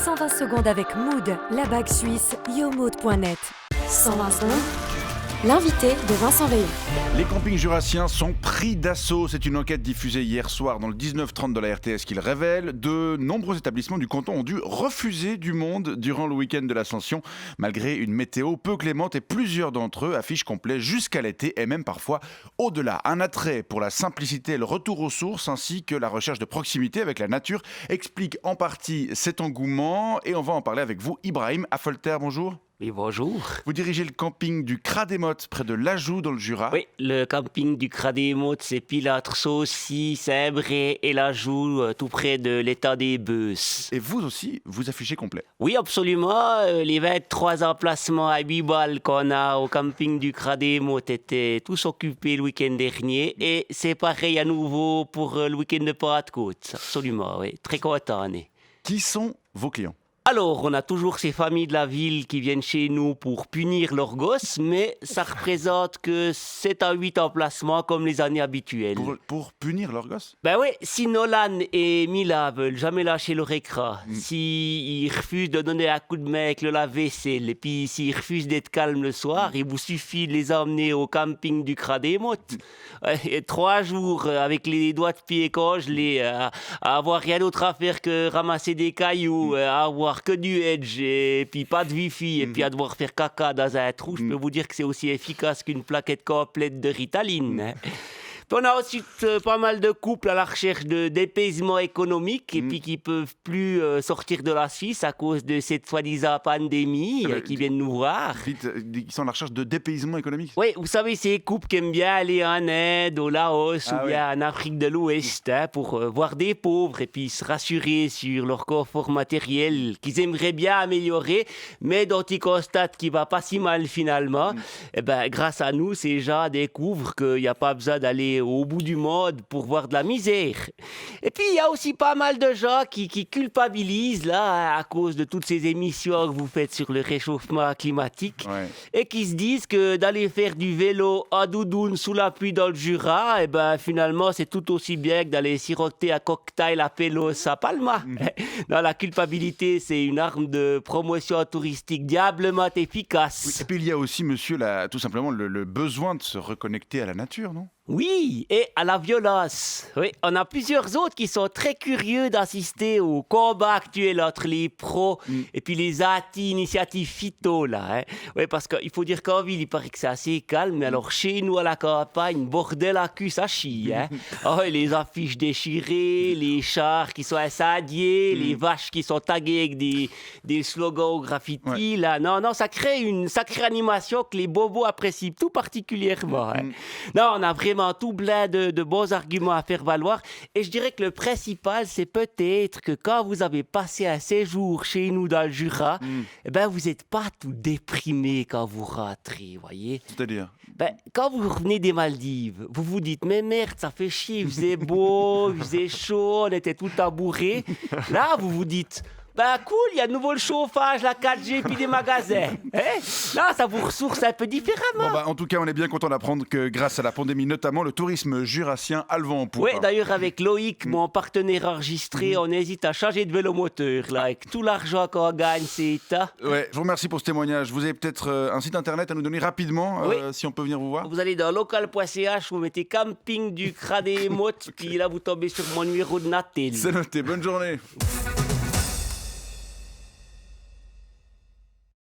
120 secondes avec Mood, la bague suisse, yomood.net. 120 secondes, l'invité de Vincent Veillon. Les campings jurassiens sont pris d'assaut. C'est une enquête diffusée hier soir dans le 19-30 de la RTS qui le révèle. De nombreux établissements du canton ont dû refuser du monde durant le week-end de l'Ascension, malgré une météo peu clémente, et plusieurs d'entre eux affichent complet jusqu'à l'été et même parfois au-delà. Un attrait pour la simplicité, le retour aux sources ainsi que la recherche de proximité avec la nature explique en partie cet engouement, et on va en parler avec vous. Ibrahim Affolter, bonjour. Oui, bonjour. Vous dirigez le camping du Cras des Mottes, près de l'Ajoux, dans le Jura. Oui, le camping du Cras des Mottes, c'est Pilâtre, Saucy, Saint-Bray et l'Ajoux, tout près de l'état des Beuses. Et vous aussi, vous affichez complet. Oui, absolument. Les 23 emplacements à 8 balles qu'on a au camping du Cras des Mottes étaient tous occupés le week-end dernier. Et c'est pareil à nouveau pour le week-end de Pentecôte. Absolument, oui. Très content, on est. Qui sont vos clients ? Alors, on a toujours ces familles de la ville qui viennent chez nous pour punir leurs gosses, mais ça représente que 7 à 8 emplacements comme les années habituelles. Pour punir leurs gosses ? Ben oui, si Nolan et Mila veulent jamais lâcher leur écran, s'ils refusent de donner un coup de main avec le lave-vaisselle, et puis s'ils refusent d'être calmes le soir, il vous suffit de les emmener au camping du Cras des Mottes. Et 3 jours avec les doigts de pied congelés, à avoir rien d'autre à faire que ramasser des cailloux, à avoir que du edge et puis pas de wifi et puis à devoir faire caca dans un trou, je peux vous dire que c'est aussi efficace qu'une plaquette complète de Ritaline. Hein. Puis on a aussi pas mal de couples à la recherche d'épaisement économique et puis qui peuvent plus sortir de la Suisse à cause de cette soi-disant pandémie qui viennent nous voir. Ils sont à la recherche de dépaysement économique ? Oui, vous savez, ces couples qui aiment bien aller en Inde, au Laos ou bien en Afrique de l'Ouest pour voir des pauvres et puis se rassurer sur leur confort matériel qu'ils aimeraient bien améliorer, mais dont ils constatent qu'il va pas si mal finalement. Et ben, grâce à nous, ces gens découvrent qu'il n'y a pas besoin d'aller au bout du monde pour voir de la misère. Et puis, il y a aussi pas mal de gens qui culpabilisent là à cause de toutes ces émissions que vous faites sur le réchauffement climatique et qui se disent que d'aller faire du vélo en doudoune sous la pluie dans le Jura, et ben finalement, c'est tout aussi bien que d'aller siroter un cocktail à Pélos à Palma. Non, la culpabilité, c'est une arme de promotion touristique diablement efficace. Oui, et puis il y a aussi, monsieur, tout simplement le besoin de se reconnecter à la nature, non ? Oui, et à la violence. Oui, on a plusieurs autres qui sont très curieux d'assister au combat actuel entre les pros et puis les anti-initiatives phyto, là. Hein. Oui, parce qu'il faut dire qu'en ville, il paraît que c'est assez calme, mais alors chez nous, à la campagne, bordel à cul, ça chie. Hein. Oh, et les affiches déchirées, les chars qui sont incendiés, les vaches qui sont taguées avec des slogans au graffiti, là. Non, ça crée une sacrée animation que les bobos apprécient tout particulièrement. Hein. Non, on a vraiment tout plein de bons arguments à faire valoir. Et je dirais que le principal, c'est peut-être que quand vous avez passé un séjour chez nous dans le Jura, eh ben, vous n'êtes pas tout déprimé quand vous rentrez, voyez. C'est-à-dire ? Quand vous revenez des Maldives, vous vous dites, mais merde, ça fait chier, il faisait beau, il faisait chaud, on était tout embourrés. Là, vous vous dites... cool, il y a de nouveau le chauffage, la 4G, puis des magasins. Là, ça vous ressource un peu différemment. En tout cas, on est bien content d'apprendre que grâce à la pandémie, notamment, le tourisme jurassien a le vent en poupe. Oui, d'ailleurs, avec Loïc, mon partenaire enregistré, on hésite à changer de vélomoteur. Là, avec tout l'argent qu'on gagne, c'est ça. Ouais, je vous remercie pour ce témoignage. Vous avez peut-être un site internet à nous donner rapidement, si on peut venir vous voir. Vous allez dans local.ch, vous mettez camping du Cras des Mottes, puis là, vous tombez sur mon numéro de Natel. C'est noté, bonne journée.